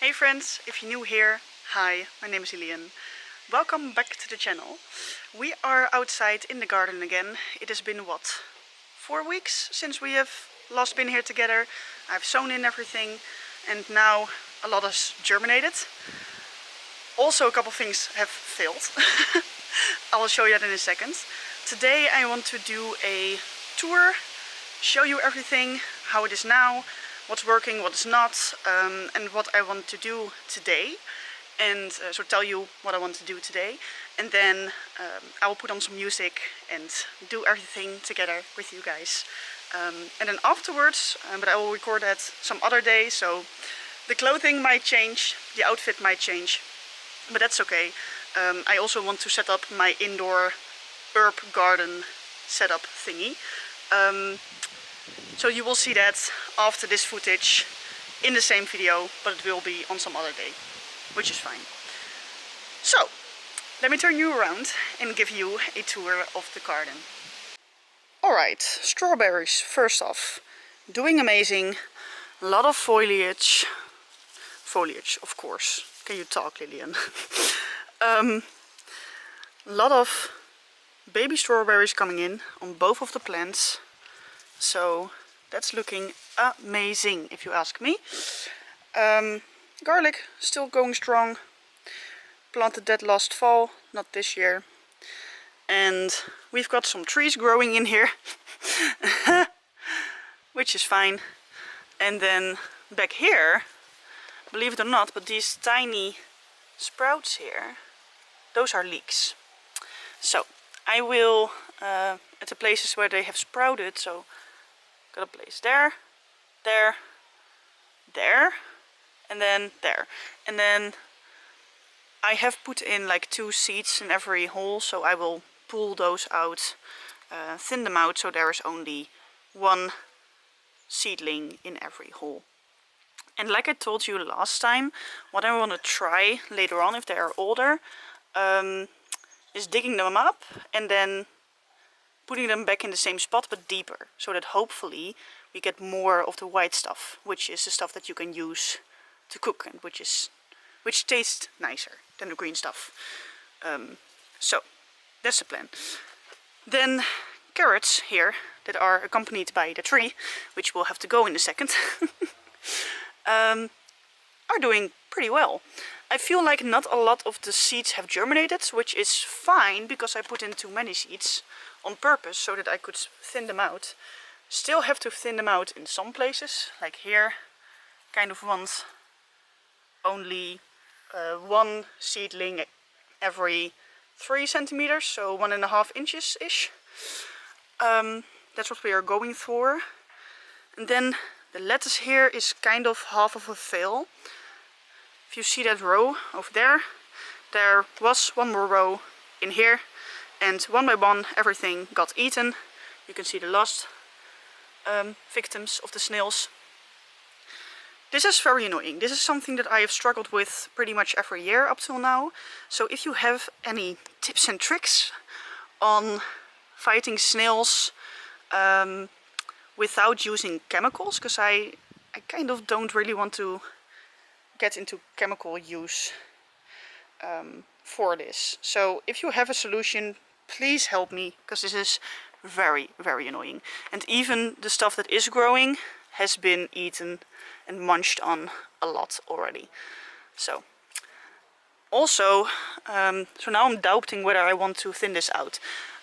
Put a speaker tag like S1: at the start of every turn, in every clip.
S1: Hey friends, if you're new here, hi, my name is Ilian. Welcome back to the channel. We are outside in the garden again. It has been what, 4 weeks since we have last been here together. I've sown in everything and now a lot has germinated. Also a couple things have failed. I will show you that in a second. Today I want to do a tour, show you everything, how it is now, what's working, what is not, and what I want to do today. And so tell you what I want to do today. And then I will put on some music and do everything together with you guys. And then afterwards, but I will record that some other day, so the clothing might change, the outfit might change, but that's okay. I also want to set up my indoor herb garden setup thingy. So you will see that after this footage in the same video, but it will be on some other day, which is fine. So, let me turn you around and give you a tour of the garden. Alright, strawberries first off. Doing amazing. A lot of foliage. Foliage, of course. Can you talk, Lillian? A lot of baby strawberries coming in on both of the plants. So that's looking amazing, if you ask me. Garlic still going strong. Planted that last fall, not this year. And we've got some trees growing in here, which is fine. And then back here, believe it or not, but these tiny sprouts here, those are leeks. So I will, at the places where they have sprouted, so got a place there, there, there, and then there. And then I have put in like 2 seeds in every hole, so I will pull those out, thin them out, so there is only 1 seedling in every hole. And like I told you last time, what I want to try later on, if they are older, is digging them up and then putting them back in the same spot but deeper, so that hopefully we get more of the white stuff, which is the stuff that you can use to cook and which tastes nicer than the green stuff. So that's the plan. Then carrots here that are accompanied by the tree, which will have to go in a second, are doing pretty well. I feel like not a lot of the seeds have germinated, which is fine because I put in too many seeds on purpose so that I could thin them out. Still have to thin them out in some places, like here, kind of want only 1 seedling every 3 centimeters, so 1.5 inches ish. That's what we are going for. And then the lettuce here is kind of half of a fail. If you see that row over there, there was 1 more row in here, and one by one everything got eaten. You can see the last victims of the snails. This is very annoying. This is something that I have struggled with pretty much every year up till now. So if you have any tips and tricks on fighting snails without using chemicals, because I kind of don't really want to get into chemical use for this. So if you have a solution, please help me, because this is very, very annoying. And even the stuff that is growing has been eaten and munched on a lot already. So also, so now I'm doubting whether I want to thin this out.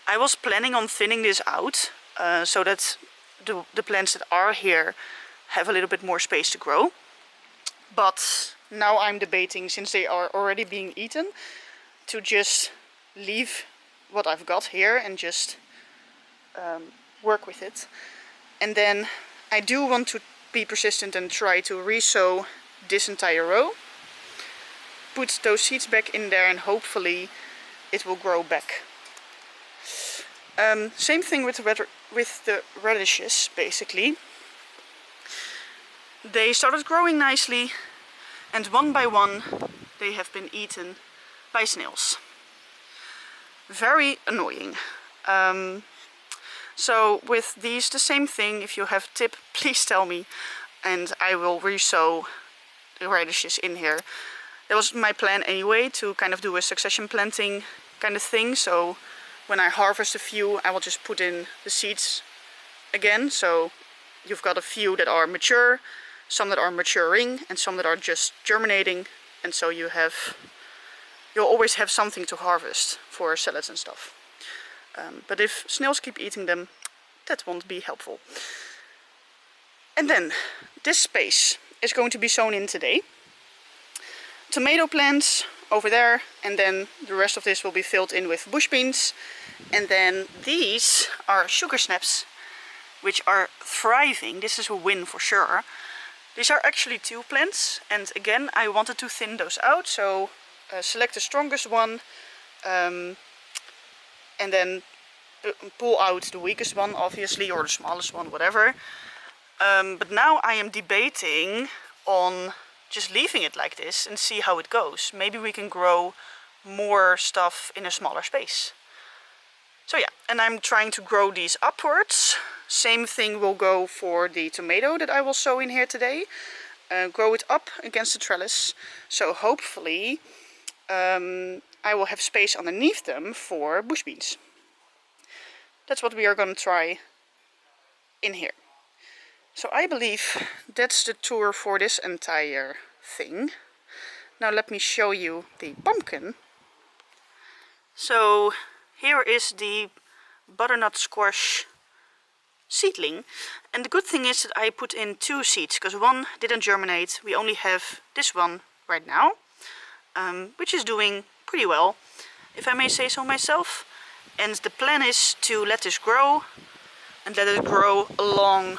S1: I was planning on thinning this out so that the plants that are here have a little bit more space to grow. But now I'm debating, since they are already being eaten, to just leave what I've got here and just work with it. And then I do want to be persistent and try to resow this entire row. Put those seeds back in there and hopefully it will grow back. Same thing with the radishes, basically. They started growing nicely, and one by one they have been eaten by snails. Very annoying. So with these, the same thing. If you have a tip, please tell me, and I will resow radishes in here. That was my plan anyway, to kind of do a succession planting kind of thing. So when I harvest a few, I will just put in the seeds again. So you've got a few that are mature, some that are maturing, and some that are just germinating. And so you'll always have something to harvest for salads and stuff. But if snails keep eating them, that won't be helpful. And then this space is going to be sown in today. Tomato plants over there, and then the rest of this will be filled in with bush beans. And then these are sugar snaps, which are thriving. This is a win for sure. These are actually 2 plants, and again I wanted to thin those out, so select the strongest one and then pull out the weakest one, obviously, or the smallest one, whatever. But now I am debating on just leaving it like this and see how it goes. Maybe we can grow more stuff in a smaller space. So yeah, and I'm trying to grow these upwards. Same thing will go for the tomato that I will sow in here today. Grow it up against the trellis. So hopefully I will have space underneath them for bush beans. That's what we are going to try in here. So I believe that's the tour for this entire thing. Now let me show you the pumpkin. So here is the butternut squash seedling, and the good thing is that I put in 2 seeds because one didn't germinate. We only have this one right now, which is doing pretty well, if I may say so myself. And the plan is to let this grow and let it grow along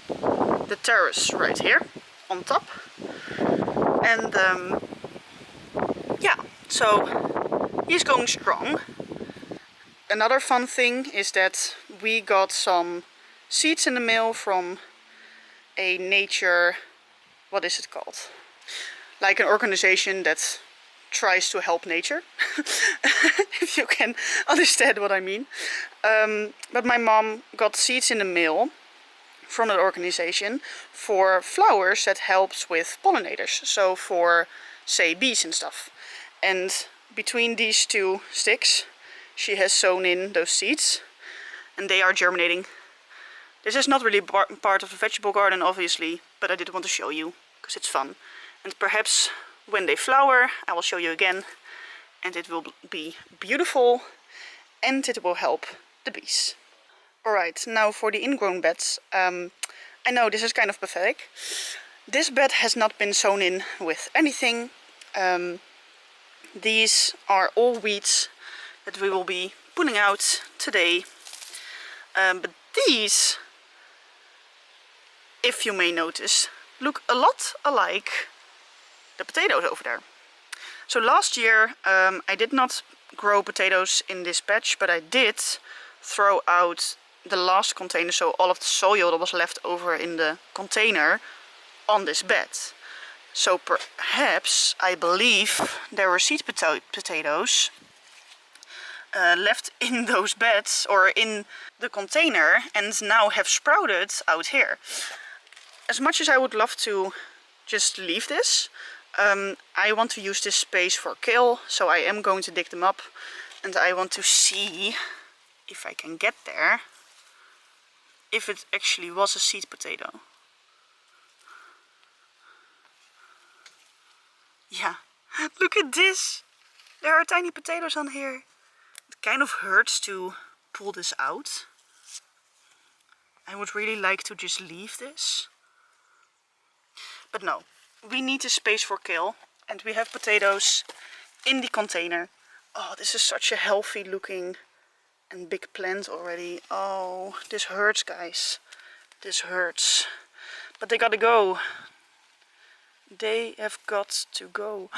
S1: the terrace right here on top. And yeah, so he's going strong. Another fun thing is that we got some seeds in the mail from a nature, what is it called? Like an organization that tries to help nature, if you can understand what I mean. But my mom got seeds in the mail from that organization for flowers that helps with pollinators, so for say bees and stuff. And between these 2 sticks she has sown in those seeds and they are germinating. This is not really part of the vegetable garden obviously, but I did want to show you because it's fun. And perhaps when they flower I will show you again and it will be beautiful and it will help the bees. Alright, now for the ingrown beds. I know this is kind of pathetic. This bed has not been sown in with anything. These are all weeds that we will be putting out today. But these, if you may notice, look a lot alike the potatoes over there. So last year I did not grow potatoes in this patch, but I did throw out the last container, so all of the soil that was left over in the container on this bed. So perhaps, I believe, there were seed potatoes left in those beds or in the container and now have sprouted out here. As much as I would love to just leave this, I want to use this space for kale, so I am going to dig them up and I want to see if I can get there, if it actually was a seed potato. Yeah, look at this! There are tiny potatoes on here. It kind of hurts to pull this out. I would really like to just leave this. But no, we need a space for kale and we have potatoes in the container. Oh, this is such a healthy looking and big plant already. Oh, this hurts, guys. This hurts. But they gotta go. They have got to go.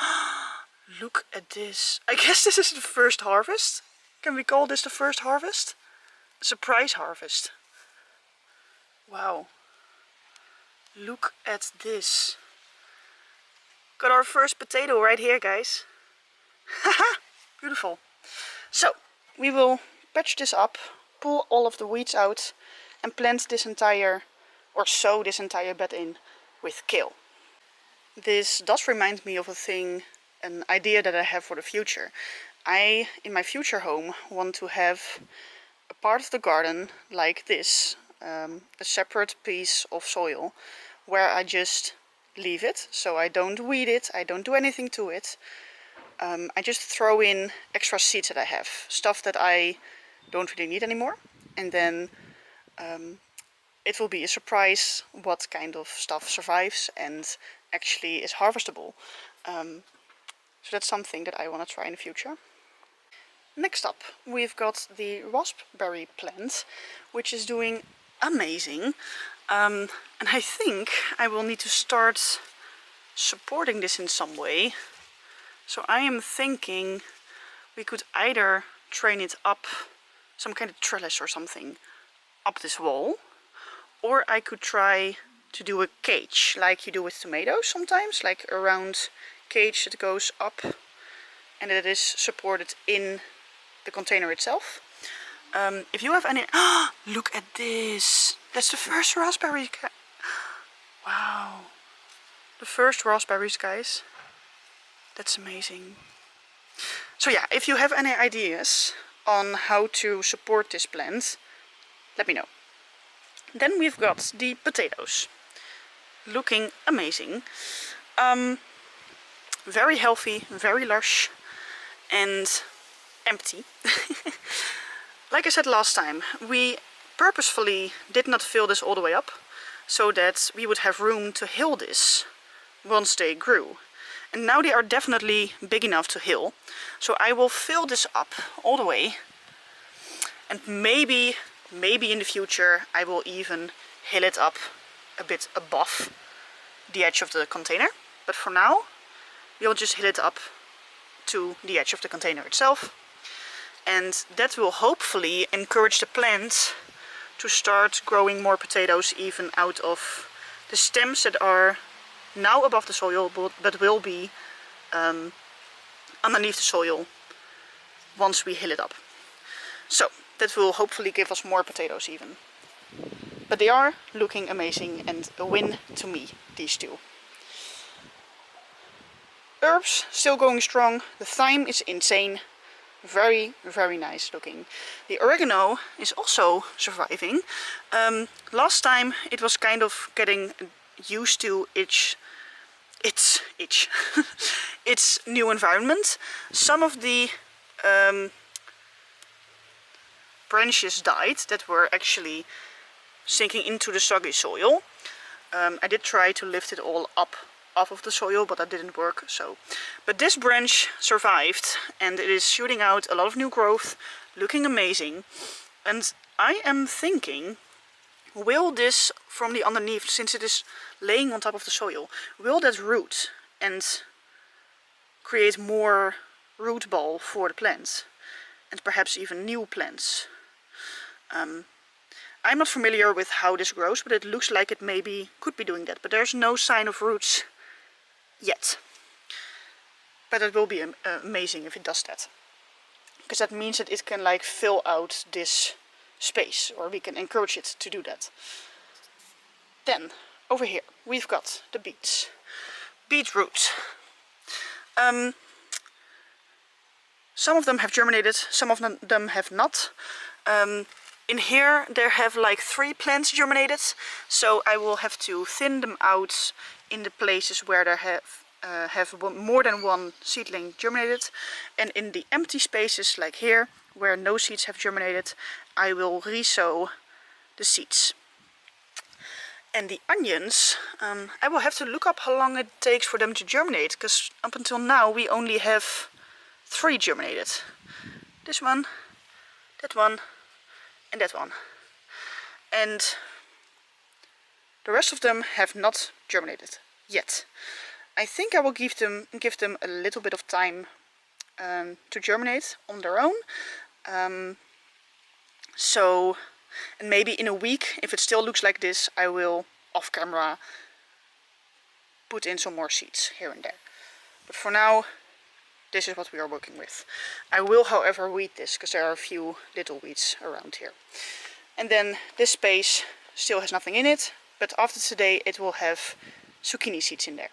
S1: Look at this. I guess this is the first harvest. Can we call this the first harvest? Surprise harvest. Wow. Look at this. Got our first potato right here, guys. Haha, beautiful. So, we will patch this up, pull all of the weeds out and plant this entire, or sow this entire bed in with kale. this does remind me of a thing, an idea that I have for the future. I, in my future home, want to have a part of the garden like this, a separate piece of soil where I just leave it. So I don't weed it, I don't do anything to it. I just throw in extra seeds that I have, stuff that I don't really need anymore, and then it will be a surprise what kind of stuff survives and actually is harvestable. So that's something that I want to try in the future. Next up, we've got the raspberry plant, which is doing amazing. And I think I will need to start supporting this in some way. So I am thinking we could either train it up, some kind of trellis or something, up this wall, or I could try to do a cage like you do with tomatoes sometimes, like a round cage that goes up and that is supported in the container itself. If you have any... look at this! That's the first raspberry. Wow! The first raspberries, guys. That's amazing. So yeah, if you have any ideas on how to support this plant, let me know. Then we've got the potatoes. Looking amazing. Very healthy, very lush, and empty. Like I said last time, we purposefully did not fill this all the way up so that we would have room to hill this once they grew. And now they are definitely big enough to hill. So I will fill this up all the way, and maybe in the future I will even hill it up a bit above the edge of the container. But for now, we'll just hill it up to the edge of the container itself. And that will hopefully encourage the plant to start growing more potatoes even out of the stems that are now above the soil, but will be underneath the soil once we hill it up. So that will hopefully give us more potatoes even. But they are looking amazing and a win to me, these two. Herbs still going strong. The thyme is insane. Very, very nice looking. The oregano is also surviving. Last time it was kind of getting used to its new environment. Some of the branches died that were actually sinking into the soggy soil. I did try to lift it all up off of the soil, but that didn't work. But this branch survived and it is shooting out a lot of new growth, looking amazing. And I am thinking, will this from the underneath, since it is laying on top of the soil, will that root and create more root ball for the plants and perhaps even new plants? I'm not familiar with how this grows, but it looks like it maybe could be doing that, but there's no sign of roots yet. But it will be amazing if it does that, because that means that it can like fill out this space, or we can encourage it to do that. Then over here we've got the beets, beetroot. Some of them have germinated, some of them have not. In here there have like 3 plants germinated, so I will have to thin them out in the places where there have more than one seedling germinated, and in the empty spaces like here where no seeds have germinated, I will resow the seeds. And the onions, I will have to look up how long it takes for them to germinate, because up until now we only have 3 germinated. This one, that one, and that one. And the rest of them have not germinated yet. I think I will give them a little bit of time to germinate on their own. And maybe in a week, if it still looks like this, I will off camera put in some more seeds here and there. But for now, this is what we are working with. I will, however, weed this, because there are a few little weeds around here. And then this space still has nothing in it, but after today it will have zucchini seeds in there.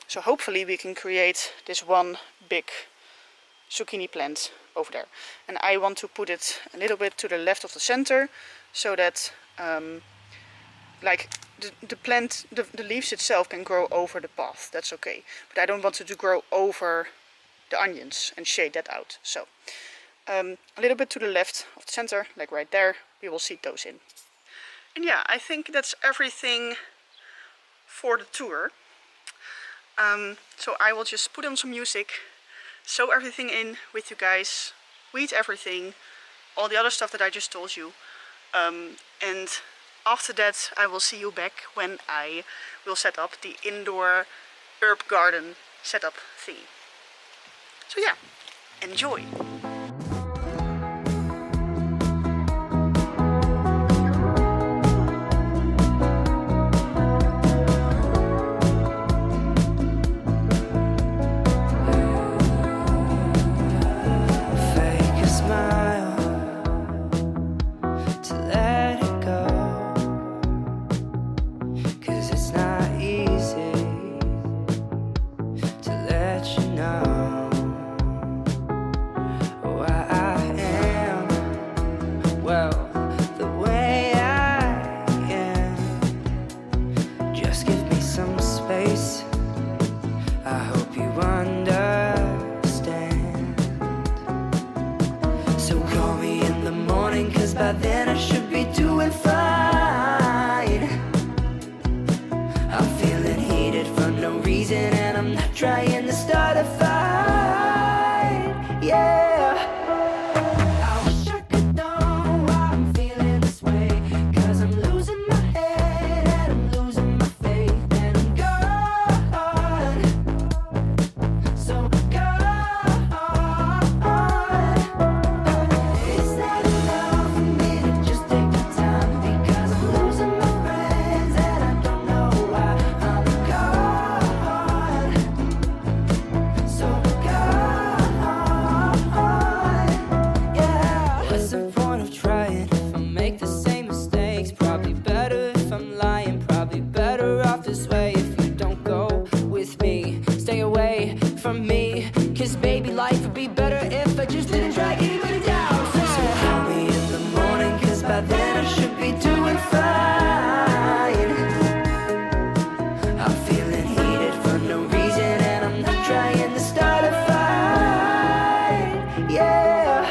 S1: So hopefully we can create this one big zucchini plant over there. And I want to put it a little bit to the left of the center, so that like the plant, the leaves itself can grow over the path. That's okay. But I don't want it to grow over the onions and shade that out. So a little bit to the left of the center, like right there, we will seed those in. And yeah, I think that's everything for the tour. So I will just put on some music, sow everything in with you guys, weed everything, all the other stuff that I just told you. And after that I will see you back when I will set up the indoor herb garden setup thingy. So yeah, enjoy!
S2: By then I should be doing fine. I'm feeling heated for no reason, and I'm not trying to start a fight. Yeah, I wish I could know why I'm feeling this way, 'cause I'm losing my head and I'm losing my faith, and I'm gone, so gone. It's not enough for me to just take the time, because I'm losing my friends and I don't know why. I'm gone, so gone. Yeah. What's the point of trying if I make the same mistakes? Probably better if I'm lying, probably better off this way. If you don't go with me, stay away from me, 'cause baby, life would be better if I just didn't drag anybody down. So call me in the morning, 'cause by then I should be doing fine. I'm feeling heated for no reason, and I'm not trying to start a fight. Yeah,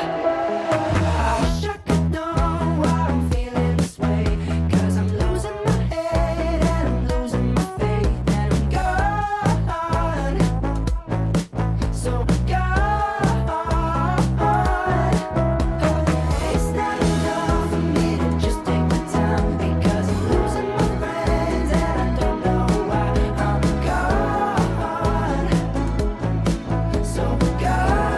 S2: I wish I could know why I'm feeling this way, 'cause I'm losing my head and I'm losing my faith, and I'm gone, so gone. It's not enough for me to just take my time, because I'm losing my friends and I don't know why. I'm gone, so gone.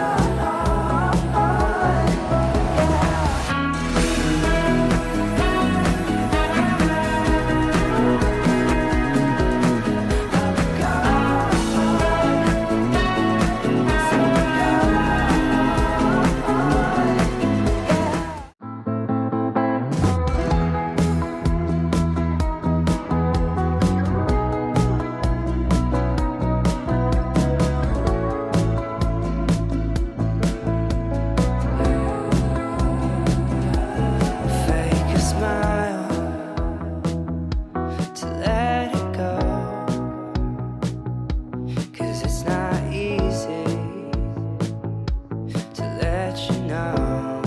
S2: Fake a smile to let it go, 'cause it's not easy to let you know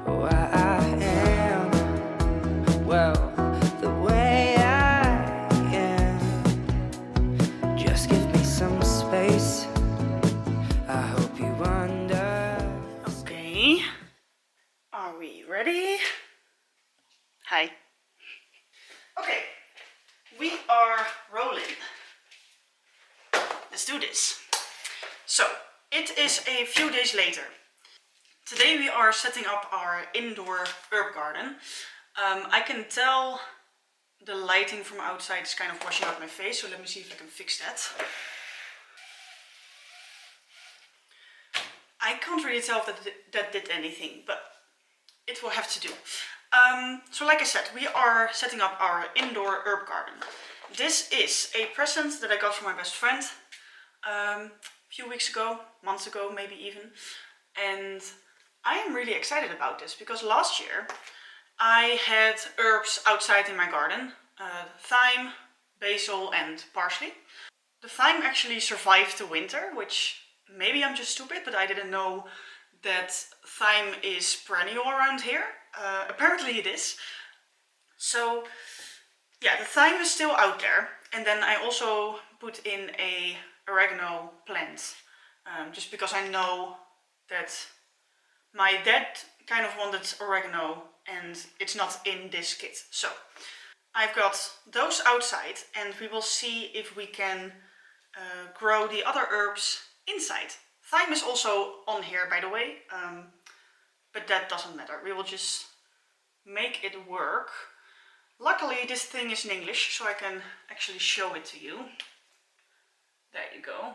S2: why I am, well, the way I am. Just give me some space, I hope you understand.
S1: Okay, are we ready? Hi. Okay, we are rolling. Let's do this. So, it is a few days later. Today we are setting up our indoor herb garden. I can tell the lighting from outside is kind of washing out my face, so let me see if I can fix that. I can't really tell if that did anything, but it will have to do. So like I said, we are setting up our indoor herb garden. this is a present that I got from my best friend a few weeks ago, months ago maybe even. And I am really excited about this because last year I had herbs outside in my garden. Thyme, basil and parsley. The thyme actually survived the winter, which maybe I'm just stupid, but I didn't know that thyme is perennial around here. Apparently it is. So yeah, the thyme is still out there. And then I also put in a oregano plant, just because I know that my dad kind of wanted oregano and it's not in this kit. So I've got those outside and we will see if we can grow the other herbs inside. Thyme is also on here, by the way, but that doesn't matter. We will just make it work. Luckily this thing is in English, so I can actually show it to you. There you go.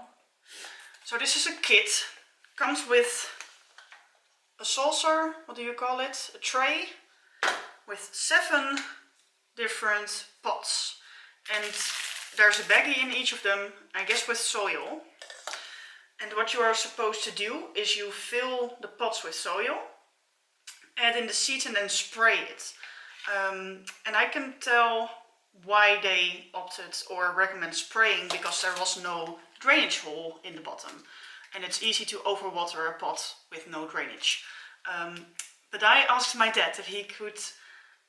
S1: So this is a kit. Comes with a saucer, what do you call it? A tray with 7 different pots. And there's a baggie in each of them, I guess with soil. And what you are supposed to do is you fill the pots with soil, add in the seeds and then spray it. And I can tell why they opted or recommend spraying, because there was no drainage hole in the bottom. And it's easy to overwater a pot with no drainage. But I asked my dad if he could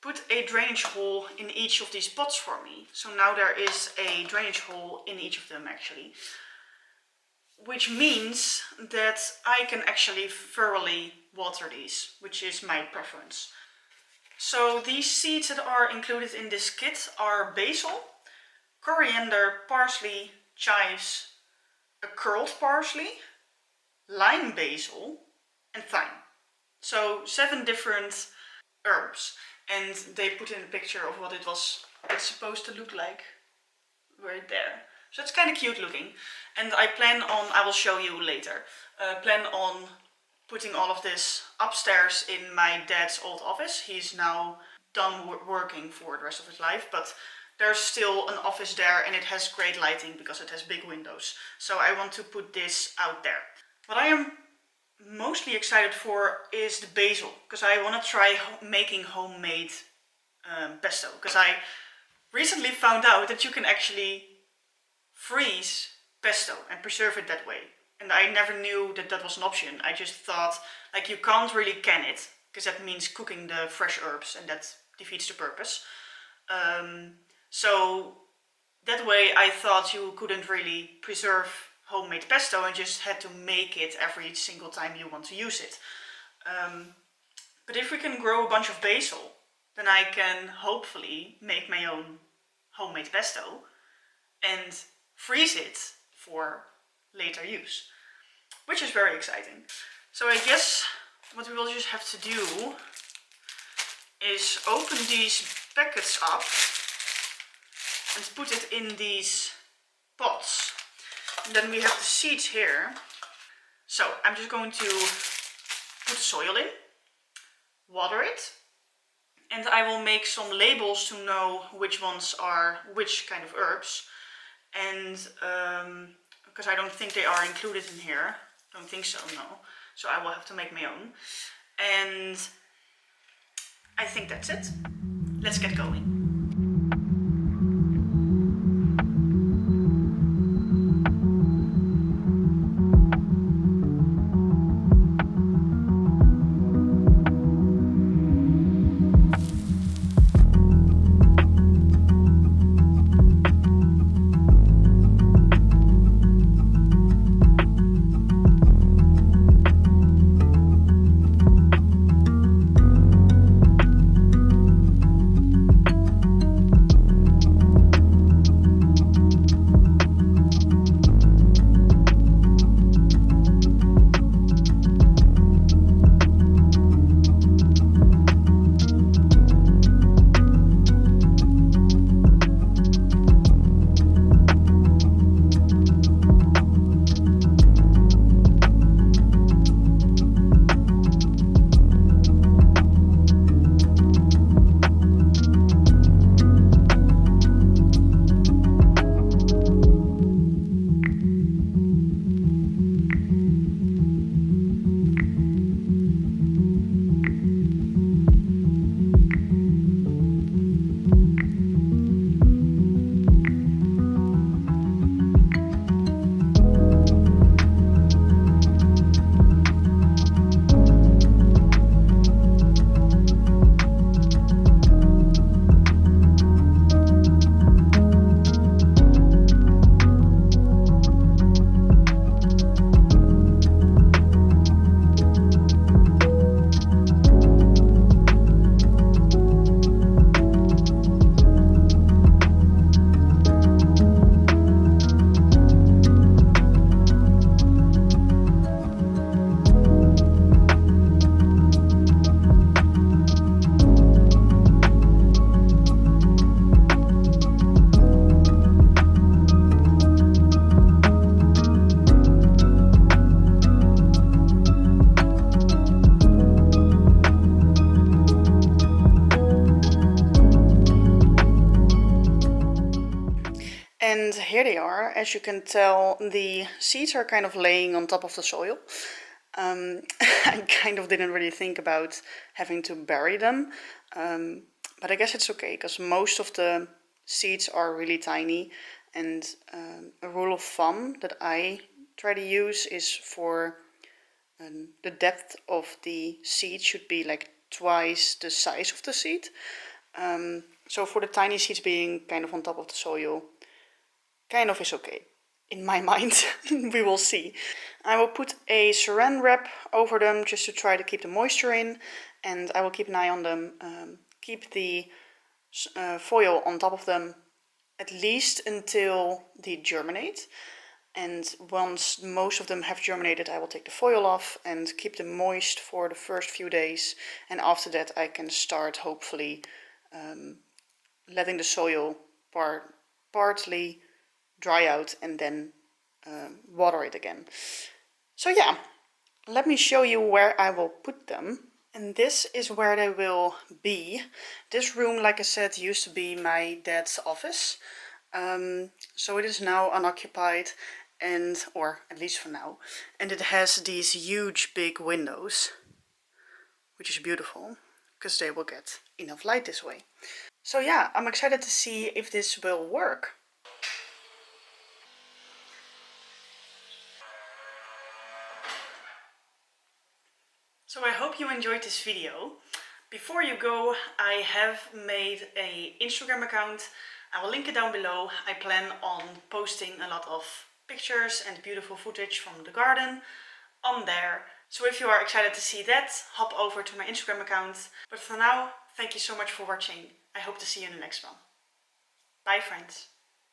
S1: put a drainage hole in each of these pots for me. So now there is a drainage hole in each of them actually. Which means that I can actually thoroughly water these, which is my preference. So these seeds that are included in this kit are basil, coriander, parsley, chives, a curled parsley, lime basil and thyme. So 7 different herbs, and they put in a picture of what it's supposed to look like right there. So it's kind of cute looking, and I will show you later, plan on putting all of this upstairs in my dad's old office. He's now done working for the rest of his life, but there's still an office there and it has great lighting because it has big windows. So I want to put this out there. What I am mostly excited for is the basil, because I want to try making homemade pesto, because I recently found out that you can actually freeze pesto and preserve it that way. And I never knew that that was an option. I just thought, like, you can't really can it, because that means cooking the fresh herbs and that defeats the purpose. So that way I thought you couldn't really preserve homemade pesto and just had to make it every single time you want to use it. But if we can grow a bunch of basil, then I can hopefully make my own homemade pesto and freeze it for later use, which is very exciting. So I guess what we will just have to do is open these packets up and put it in these pots. And then we have the seeds here. So I'm just going to put the soil in, water it, and I will make some labels to know which ones are which kind of herbs. And because I don't think they are included in here. Don't think so, no. So I will have to make my own. And I think that's it. Let's get going. here they are. As you can tell, the seeds are kind of laying on top of the soil. I kind of didn't really think about having to bury them, but I guess it's okay because most of the seeds are really tiny, and a rule of thumb that I try to use is for the depth of the seed should be like twice the size of the seed. So for the tiny seeds being kind of on top of the soil, kind of is okay in my mind. We will see. I will put a saran wrap over them just to try to keep the moisture in, and I will keep an eye on them, keep the foil on top of them at least until they germinate. And once most of them have germinated, I will take the foil off and keep them moist for the first few days, and after that I can start hopefully letting the soil partly dry out and then water it again. So yeah, let me show you where I will put them. And this is where they will be. This room, like I said, used to be my dad's office. So it is now unoccupied, and or at least for now, and it has these huge big windows, which is beautiful because they will get enough light this way. So yeah, I'm excited to see if this will work. So I hope you enjoyed this video. Before you go, I have made an Instagram account. I will link it down below. I plan on posting a lot of pictures and beautiful footage from the garden on there. So if you are excited to see that, hop over to my Instagram account. But for now, thank you so much for watching. I hope to see you in the next one. Bye friends.